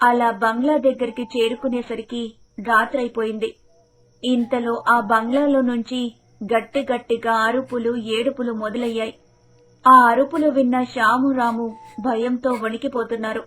అలా బంగ్లా దగ్గరికి చేరుకునేసరికి రాత్రైపోయింది. ఇంతలో ఆ బంగ్లాలో నుంచి గట్టి గట్టిగా అరుపులు ఏడుపులు మొదలయ్యాయి. ఆ అరుపులు విన్న శ్యాము రాము భయంతో వణికిపోతున్నారు.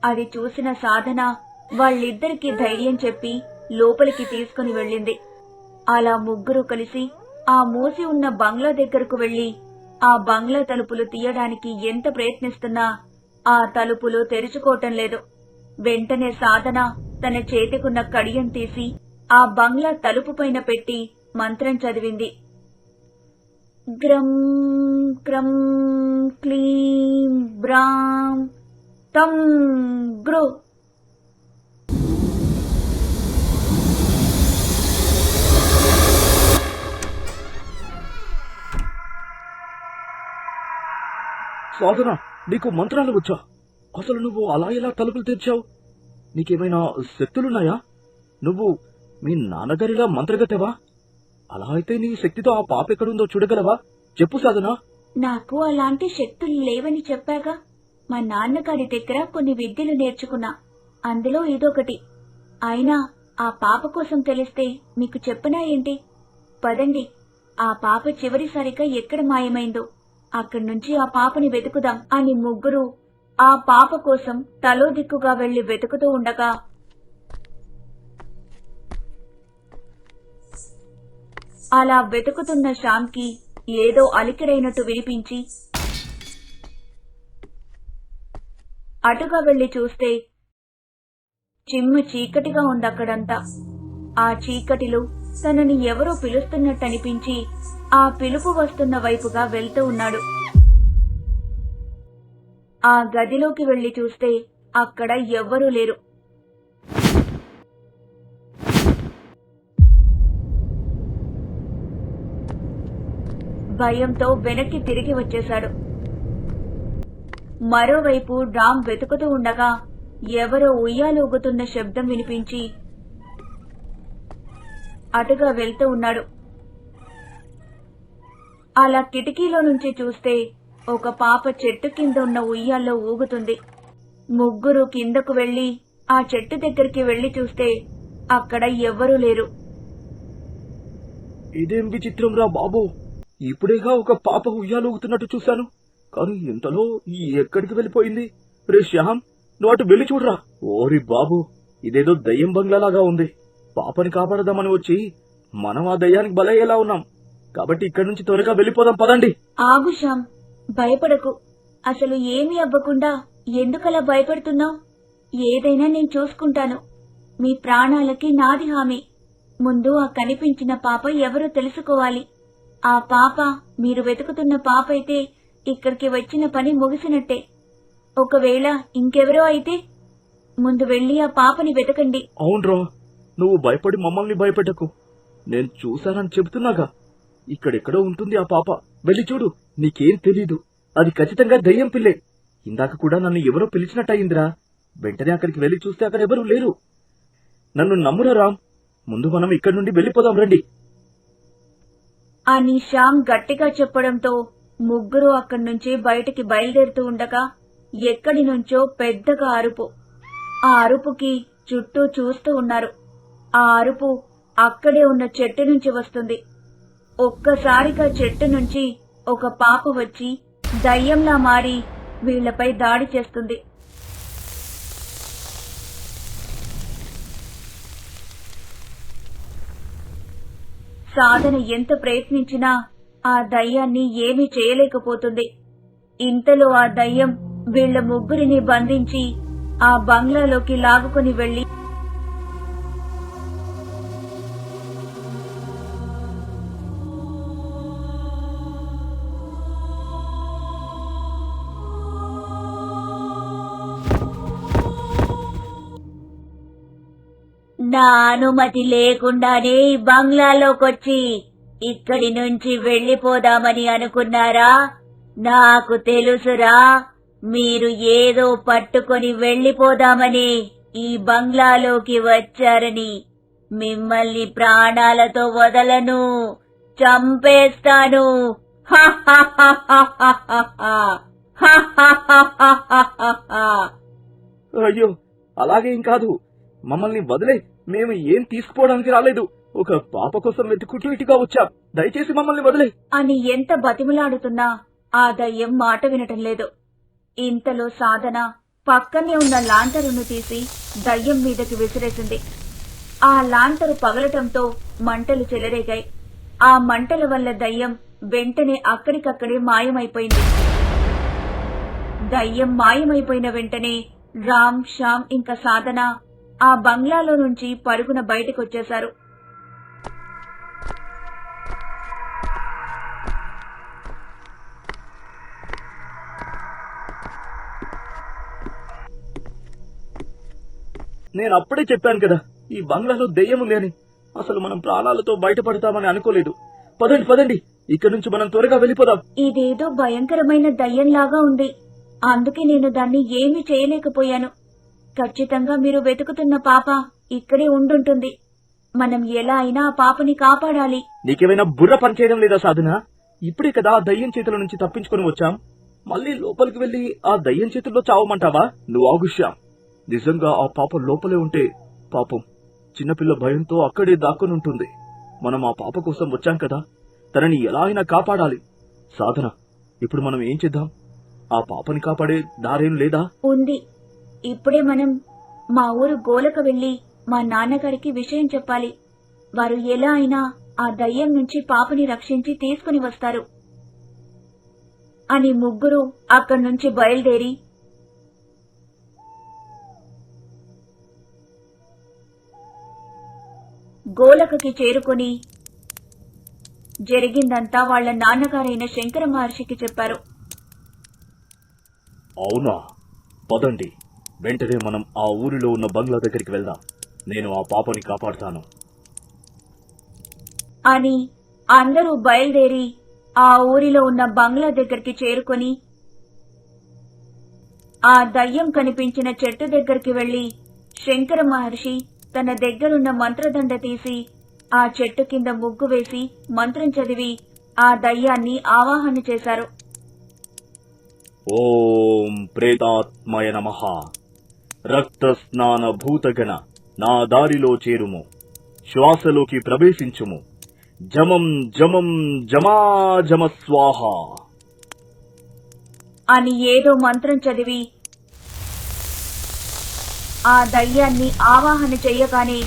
అది చూసిన సాధన వాళ్ళిద్దరికీ ధైర్యం చెప్పి లోపలికి తీసుకుని వెళ్ళింది. అలా ముగ్గురు కలిసి ఆ మూసి ఉన్న బంగ్లా దగ్గరకు వెళ్లి ఆ బంగ్లా తలుపులు తీయడానికి ఎంత ప్రయత్నిస్తున్నా ఆ తలుపులు తెరుచుకోవటం లేదు. వెంటనే సాధన తన చేతికున్న కడియం తీసి ఆ బంగ్లా తలుపు పైన పెట్టి మంత్రం చదివింది. గ్రం క్రం క్లీం బ్రాం తం గ్రు. సాధన, నీకు మంత్రాలు వచ్చా? అసలు నువ్వు అలా ఎలా తలుపులు తెరిచావు? నీకేమైనా శక్తులున్నాయా? నువ్వు మీ నాన్నగారిలా మంత్రగతవా? అలా అయితే నీ శక్తితో ఆ పాప ఎక్కడుందో చూడగలవా? చెప్పు సాధన. నాకు అలాంటి శక్తులు లేవని చెప్పాగా. మా నాన్నగారి దగ్గర కొన్ని విద్యలు నేర్చుకున్నా, అందులో ఇదొకటి. అయినా ఆ పాప కోసం తెలిస్తే మీకు చెప్పనా ఏంటి? పదండి, ఆ పాప చివరిసారిగా ఎక్కడ మాయమైందో అక్కడి నుంచి ఆ పాపని వెతుకుదాం అని ముగ్గురు ఆ పాప కోసం తలో దిక్కుగా వెళ్లి వెతుకుతూ ఉండగా అలా వెతుకుతున్న శ్యామ్కి ఏదో అలికిడైనట్టు వినిపించి అటుగా వెళ్లి చూస్తే చిమ్మ చీకటిగా ఉందక్కడంతా. ఆ చీకటిలో తనని ఎవరో పిలుస్తున్నట్టనిపించి ఆ పిలుపు వస్తున్న వైపుగా వెళ్తూ ఉన్నాడు. ఆ గదిలోకి వెళ్లి చూస్తే అక్కడ ఎవ్వరూ లేరు. భయంతో వెనక్కి తిరిగి వచ్చేశాడు. మరోవైపు రామ్ వెతుకుతూ ఉండగా ఎవరో ఉయ్యాలూగుతున్న శబ్దం వినిపించి అటుగా వెళ్తూ ఉన్నాడు. అలా కిటికీలో నుంచి చూస్తే ఒక పాప చెట్టు కింద ఉన్న ఉయ్యాల్లో ఊగుతుంది. ముగ్గురు కిందకు వెళ్లి ఆ చెట్టు దగ్గరికి వెళ్లి చూస్తే అక్కడ ఎవ్వరూ లేరు. ఇదేం విచిత్రం రా బాబు! ఇప్పుడేగా ఒక పాప ఉయ్యాలూగుతున్నట్టు చూశాను, కానీ ఇంతలో ఎక్కడికి వెళ్ళిపోయింది? రే శ్యామ్, నువ్వు అటు వెళ్లి చూడరా. ఓరి బాబు, ఇదేదో దయ్యం బంగ్లాలాగా ఉంది. పాపని కాపాడదామని వచ్చి మనం ఆ దయ్యానికి బలయ్యేలా ఉన్నాం. కాబట్టి ఇక్కడి నుంచి త్వరగా వెళ్లిపోదాం, పదండి. ఆగు శ్యామ్, భయపడకు. అసలు ఏమీ అవ్వకుండా ఎందుకలా భయపడుతున్నావు? ఏదైనా నేను చూసుకుంటాను. మీ ప్రాణాలకి నాది హామీ. ముందు ఆ కనిపించిన పాప ఎవరో తెలుసుకోవాలి. ఆ పాప మీరు వెతుకుతున్న పాప అయితే ఇక్కడికి వచ్చిన పని ముగిసినట్టే. ఒకవేళ ఇంకెవరో అయితే ముందు వెళ్లి ఆ పాపని వెతకండి. అవునరా, నువ్వు భయపడి మమ్మల్ని భయపెట్టకు. నేను చూశానని చెబుతున్నాగా. ఇక్కడెక్కడో ఉంటుంది ఆ పాప, వెళ్ళి చూడు. నీకేం తెలీదు, అది ఖచ్చితంగా దయ్యం పిల్లే. ఇందాక కూడా నన్ను ఎవరో పిలిచినట్టయిందిరా. వెంటనే అక్కడికి వెళ్లి చూస్తే అక్కడ ఎవరూ లేరు. నన్ను నమ్మురా రామ్, ముందు మనం ఇక్కడి నుండి వెళ్లిపోదాం, రండి అని శ్యామ్ గట్టిగా చెప్పడంతో ముగ్గురు అక్కడి నుంచి బయటికి బయలుదేరుతూ ఉండగా ఎక్కడి నుంచో పెద్దగా అరుపు. ఆ అరుపుకి చుట్టూ చూస్తూ ఉన్నారు. ఆ అరుపు అక్కడే ఉన్న చెట్టు నుంచి వస్తుంది. ఒక్కసారిగా చెట్టు నుంచి ఒక పాప వచ్చి దయ్యంలా మారి వీళ్లపై దాడి చేస్తుంది. సాధన ఎంత ప్రయత్నించినా ఆ దయ్యాన్ని ఏమీ చేయలేకపోతుంది. ఇంతలో ఆ దయ్యం వీళ్ల ముగ్గురిని బంధించి ఆ బంగ్లాలోకి లాగుకుని వెళ్లి నా అనుమతి లేకుండానే బంగ్లాలోకొచ్చి ఇక్కడి నుంచి వెళ్లిపోదామని అనుకున్నారా? నాకు తెలుసురా, మీరు ఏదో పట్టుకొని వెళ్లిపోదామని ఈ బంగ్లాలోకి వచ్చారని. మిమ్మల్ని ప్రాణాలతో వదలను, చంపేస్తాను. అయ్యో, అలా అలాగేం కాదు. మమ్మల్ని వదిలే, మేము ఏం తీసుకుపోవడానికి రాలేదు. ఒక పాప కోసం వెతుకుంటూ ఇటుగా వచ్చాం. దయచేసి మమ్మల్ని వదిలే అని ఎంత బతిమలాడుతున్నా ఆ దయ్యం మాట వినటం లేదు. ఇంతలో సాధన పక్కనే ఉన్న లాంతరును తీసి దయ్యం మీదకి విసిరేసింది. ఆ లాంతరు పగలటంతో మంటలు చెలరేగాయి. ఆ మంటల వల్ల దయ్యం వెంటనే అక్కడికక్కడే మాయమైపోయింది. దయ్యం మాయమైపోయిన వెంటనే రామ్, శ్యామ్ ఇంకా సాధన ఆ బంగ్లాలో నుంచి పరుగున బయటకొచ్చేశారు. నేను అప్పుడే చెప్పాను కదా, ఈ బంగ్లాలో దెయ్యం ఉంది అని. అసలు మనం ప్రాణాలతో బయటపడతామని అనుకోలేదు. పదండి పదండి, ఇక్కడి నుంచి మనం త్వరగా వెళ్ళిపోదాం. ఇదేదో భయంకరమైన దయ్యంలాగా ఉంది. అందుకే నేను దాన్ని ఏమీ చేయలేకపోయాను. ఖచ్చితంగా మీరు వెతుకుతున్న పాప ఇక్కడే ఉండుంటుంది. మనం ఎలా అయినా ఆ పాపని కాపాడాలి. నీకేమైనా బుర్ర పనిచేయడం లేదా సాధన? ఇప్పుడే కదా ఆ దయ్యం చేతుల నుంచి తప్పించుకుని వచ్చాం. మళ్ళీ లోపలికి వెళ్లి ఆ దయ్యం చేతుల్లో చావమంటావా? నువ్వు ఆగు శ్యామ్. నిజంగా ఆ పాప లోపలే ఉంటే పాపం చిన్నపిల్ల భయంతో అక్కడే దాక్కుని ఉంటుంది. మనం ఆ పాప కోసం వచ్చాం కదా, తనని ఎలా అయినా కాపాడాలి. సాధన, ఇప్పుడు మనం ఏం చేద్దాం? ఆ పాపని కాపాడే దారేం లేదా? ఉంది. ఇప్పుడే మనం మా ఊరు గోలకు వెళ్లి మా నాన్నగారికి విషయం చెప్పాలి. వారు ఎలా అయినా ఆ దయ్యం నుంచి పాపని రక్షించి తీసుకుని వస్తారు అని ముగ్గురు అక్కడి నుంచి బయలుదేరి గోలకకి చేరుకుని జరిగిందంతా వాళ్ల నాన్నగారైన శంకర మహర్షికి చెప్పారు. అవునా? పదండి, వెంటనే మనం ఆ ఊరిలో ఉన్న బంగ్లా దగ్గరికి వెళ్దాం. నేను ఆ పాపని కాపాడుతాను అని అందరూ బయలుదేరి ఆ ఊరిలో ఉన్న బంగ్లా దగ్గరికి చేరుకుని ఆ దయ్యం కనిపించిన చెట్టు దగ్గరికి వెళ్లి శంకర మహర్షి తన దగ్గరున్న మంత్రదండ తీసి ఆ చెట్టు కింద ముగ్గు వేసి మంత్రం చదివి ఆ దయ్యాన్ని ఆవాహన చేశారు. ఓం ప్రేతాత్మయ నమః. రక్త స్నాన భూతగణ నా దారిలో చేరుము. శ్వాసలోకి ప్రవేశించుము. జమం జమం జమాజమ స్వాహ అని ఏదో మంత్రం చదివి ఆ దయ్యాన్ని ఆవాహన చెయ్యగానే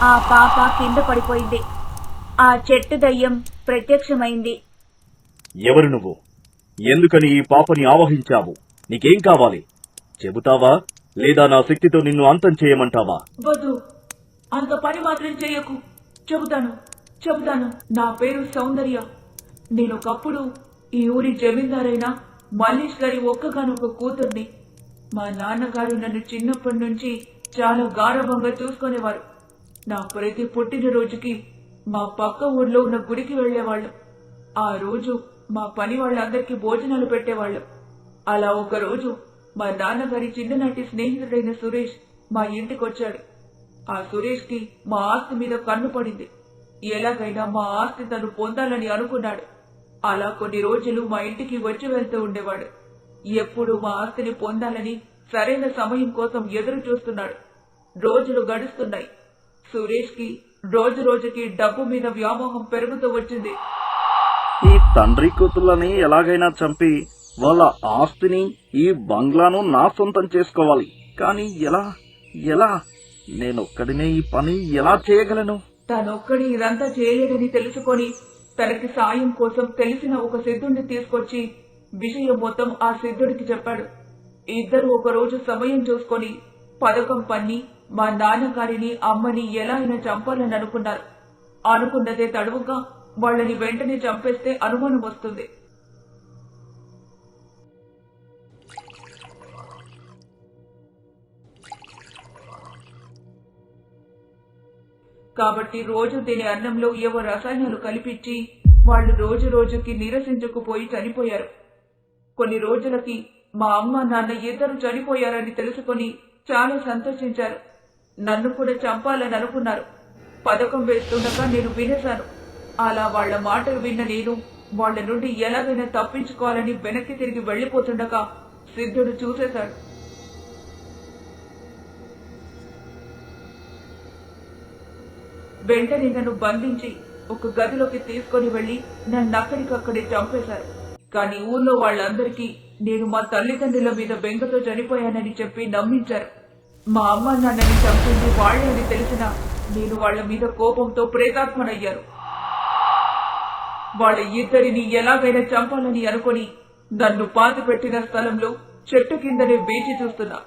ఆ పాప కింద పడిపోయింది. ఆ చెట్టు దయ్యం ప్రత్యక్షమైంది. ఎవరు నువ్వు? ఎందుకని ఈ పాపని ఆవహించావు? నీకేం కావాలి? చెబుతావా లేదా నా శక్తితో నిన్ను అంతం చేయమంటావా? వద్దు, అంత పని మాత్రం చెయ్యకు. చెబుతాను. నా పేరు సౌందర్య. నేనొకప్పుడు ఈ ఊరి జమీందారైన మల్లేష్ గారి ఒక్కగానొక కూతుర్ని. మా నాన్నగారు నన్ను చిన్నప్పటి నుంచి చాలా గారభంగా చూసుకునేవారు. నా ప్రతి పుట్టినరోజుకి మా పక్క ఊర్లో ఉన్న గుడికి వెళ్లేవాళ్లు. ఆ రోజు మా పని వాళ్ళందరికీ భోజనాలు పెట్టేవాళ్లు. అలా ఒక రోజు మా నాన్నగారి చిన్ననాటి స్నేహితుడైన సురేష్ మా ఇంటికొచ్చాడు. ఆ సురేష్ కి మా ఆస్తి మీద కన్ను పడింది. ఎలాగైనా మా ఆస్తి తను పొందాలని అనుకున్నాడు. అలా కొన్ని రోజులు మా ఇంటికి వచ్చి వెళ్తూ ఉండేవాడు. ఎప్పుడు మా ఆస్తిని పొందాలని సరైన సమయం కోసం ఎదురు చూస్తున్నాడు. రోజులు గడుస్తున్నాయి. సురేష్ కి రోజు రోజుకి డబ్బు మీద వ్యామోహం పెరుగుతూ వచ్చింది. ఈ తండ్రి కూతుళ్ళని ఎలాగైనా చంపి వాళ్ళ ఆస్తిని, ఈ బంగ్లాను నా సొంతం చేసుకోవాలి. కానీ ఎలా? నేనొక్కడినే ఈ పని ఎలా చేయగలను? తనొక్కడి ఇదంతా చేయలేదని తెలుసుకొని తనకి సాయం కోసం తెలిసిన ఒక సిద్ధుడిని తీసుకొచ్చి విషయం మొత్తం ఆ సిద్ధుడికి చెప్పాడు. ఇద్దరు ఒక రోజు సమయం చూసుకొని పథకం పన్ని మా నాన్నగారిని, అమ్మని ఎలా అయినా చంపాలని అనుకున్నారు. అనుకున్నదే తడువుగా వాళ్ళని వెంటనే చంపేస్తే అనుమానం వస్తుంది. కాబట్టి రోజు తినే అన్నంలో ఏవో రసాయనాలు కలిపించి వాళ్ళు రోజు రోజుకి నీరసించుకుపోయి చనిపోయారు. కొన్ని రోజులకి మా అమ్మ, నాన్న ఇద్దరు చనిపోయారని తెలుసుకుని చాలా సంతోషించారు. నన్ను కూడా చంపాలని అనుకున్నారు. పథకం వేస్తుండగా నేను వినేశాను. అలా వాళ్ల మాటలు విన్న నేను వాళ్ల నుండి ఎలాగైనా తప్పించుకోవాలని వెనక్కి తిరిగి వెళ్లిపోతుండగా సిద్ధుడు చూసేశాడు. వెంటనే నన్ను బంధించి ఒక గదిలోకి తీసుకొని వెళ్లి నన్ను అక్కడికక్కడే చంపేశారు. కానీ ఊర్లో వాళ్ళందరికీ నేను మా తల్లిదండ్రుల మీద బెంగతో చనిపోయానని చెప్పి నమ్మించారు. మా అమ్మ నాన్నని చంపింది వాళ్లే అని తెలిసినా నేను వాళ్ల మీద కోపంతో ప్రేతాత్మనయ్యాను. వాళ్ళ ఇద్దరిని ఎలాగైనా చంపాలని అనుకుని నన్ను పాతిపెట్టిన స్థలంలో చెట్టు కిందనే వేచి చూస్తున్నా.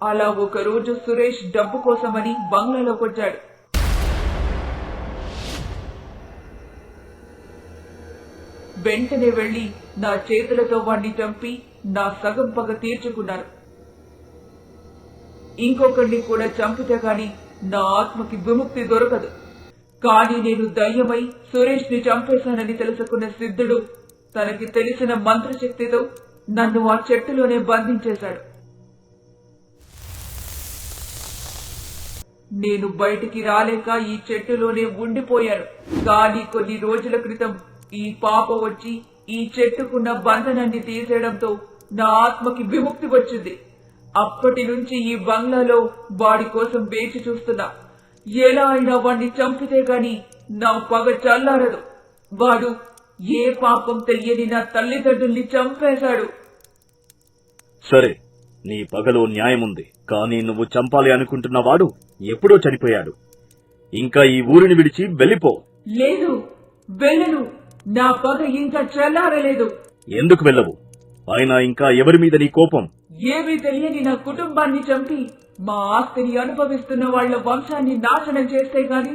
అలా ఒకరోజు సురేష్ డబ్బు కోసమని బంగ్లాలోకొచ్చాడు. వెంటనే వెళ్లి నా చేతులతో వాణ్ణి చంపి నా సగం పగ తీర్చుకున్నాను. ఇంకొకరిని కూడా చంపితే గాని నా ఆత్మకి విముక్తి దొరకదు. కానీ నేను దయ్యమై సురేష్ ని చంపేశానని తెలుసుకున్న సిద్ధుడు తనకి తెలిసిన మంత్రశక్తితో నన్ను ఆ చెట్టులోనే బంధించేశాడు. నేను బయటికి రాలేక ఈ చెట్టులోనే ఉండిపోయాను. కానీ కొన్ని రోజుల క్రితం ఈ పాప వచ్చి ఈ చెట్టుకున్న బంధనాన్ని తీసేయడంతో నా ఆత్మకి విముక్తి వచ్చింది. అప్పటి నుంచి ఈ బంగ్లాలో వాడి కోసం వేచి చూస్తున్నా. ఎలా అయినా వాణ్ణి చంపితే గాని నా పగ చల్లారదు. వాడు ఏ పాపం తెలియని నా తల్లిదండ్రుల్ని చంపేశాడు. సరే, నీ పగలో న్యాయముంది. కానీ నువ్వు చంపాలి అనుకుంటున్న వాడు ఎప్పుడో చనిపోయాడు. ఇంకా ఈ ఊరిని విడిచి వెళ్ళిపో. లేదు, వెళ్ళను. నా పగ ఇంకా చల్లారలేదు. ఎందుకు వెళ్ళవు? అయినా ఇంకా ఎవరి మీద నీ కోపం? ఏమీ తెలియని నా కుటుంబాన్ని చంపి మా ఆస్తిని అనుభవిస్తున్న వాళ్ల వంశాన్ని నాశనం చేస్తే గాని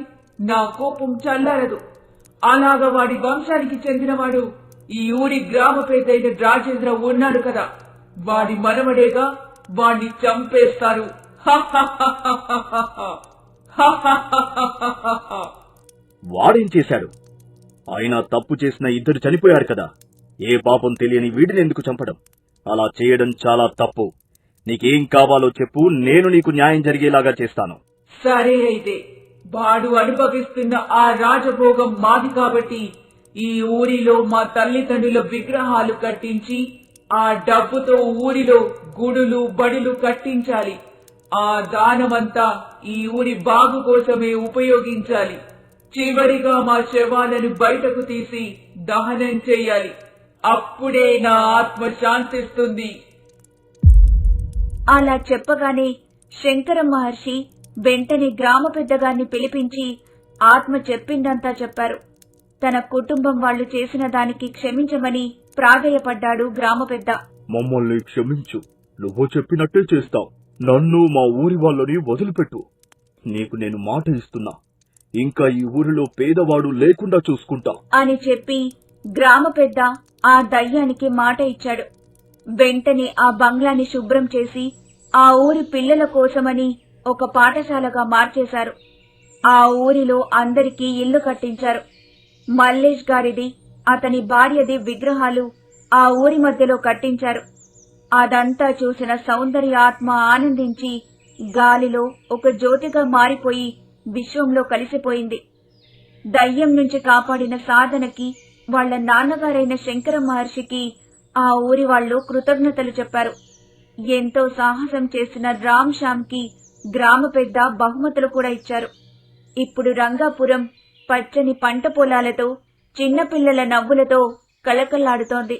నా కోపం చల్లారదు. అలాగా వాడి వంశానికి చెందినవాడు ఈ ఊరి గ్రామ పెద్దయిన రాజేంద్ర ఉన్నాడు కదా, వాడి మనవడేగా. వాణ్ణి చంపేస్తారు. వాడేం చేశాడు? అయినా తప్పు చేసిన ఇద్దరు చనిపోయారు కదా. ఏ పాపం తెలియని వీడిని ఎందుకు చంపడం? అలా చేయడం చాలా తప్పు. నీకేం కావాలో చెప్పు, నేను నీకు న్యాయం జరిగేలాగా చేస్తాను. సరే, అయితే వాడు అనుభవిస్తున్న ఆ రాజభోగం మాది కాబట్టి ఈ ఊరిలో మా తల్లిదండ్రుల విగ్రహాలు కట్టించి ఆ డబ్బుతో ఊరిలో గుడులు బడులు కట్టించాలి. ఆ దానమంతా ఈ ఊరి బాగు కోసమే ఉపయోగించాలి. చివరిగా మా శవాలను బయటకు తీసి దహనం చేయాలి. అప్పుడే నా ఆత్మ శాంతిస్తుంది. అలా చెప్పగానే శంకర మహర్షి వెంటనే గ్రామ పెద్దగాన్ని పిలిపించి ఆత్మ చెప్పిందంతా చెప్పారు. తన కుటుంబం వాళ్లు చేసిన దానికి క్షమించమని ప్రాధేయపడ్డాడు గ్రామ పెద్ద. మమ్మల్ని క్షమించు, నువ్వు చెప్పినట్టే చేస్తాం. నన్ను మా ఊరి వాళ్ళని వదిలిపెట్టు. నీకు నేను మాట ఇస్తున్నా, ఇంకా ఈ ఊరిలో పేదవాడు లేకుండా చూసుకుంటా అని చెప్పి గ్రామ పెద్ద ఆ దయ్యానికి మాట ఇచ్చాడు. వెంటనే ఆ బంగ్లాని శుభ్రం చేసి ఆ ఊరి పిల్లల కోసమని ఒక పాఠశాలగా మార్చేశారు. ఆ ఊరిలో అందరికీ ఇల్లు కట్టించారు. మల్లేష్ గారిది, అతని భార్యది విగ్రహాలు ఆ ఊరి మధ్యలో కట్టించారు. అదంతా చూసిన సౌందర్య ఆత్మ ఆనందించి గాలిలో ఒక జ్యోతిగా మారిపోయి విశ్వంలో కలిసిపోయింది. దయ్యం నుంచి కాపాడిన సాధనకి వాళ్ల నాన్నగారైన శంకర మహర్షికి ఆ ఊరి వాళ్లు కృతజ్ఞతలు చెప్పారు. ఎంతో సాహసం చేసిన రామ్ శ్యామ్ కి గ్రామ పెద్ద బహుమతులు కూడా ఇచ్చారు. ఇప్పుడు రంగాపురం పచ్చని పంట పొలాలతో చిన్నపిల్లల నవ్వులతో కలకల్లాడుతోంది.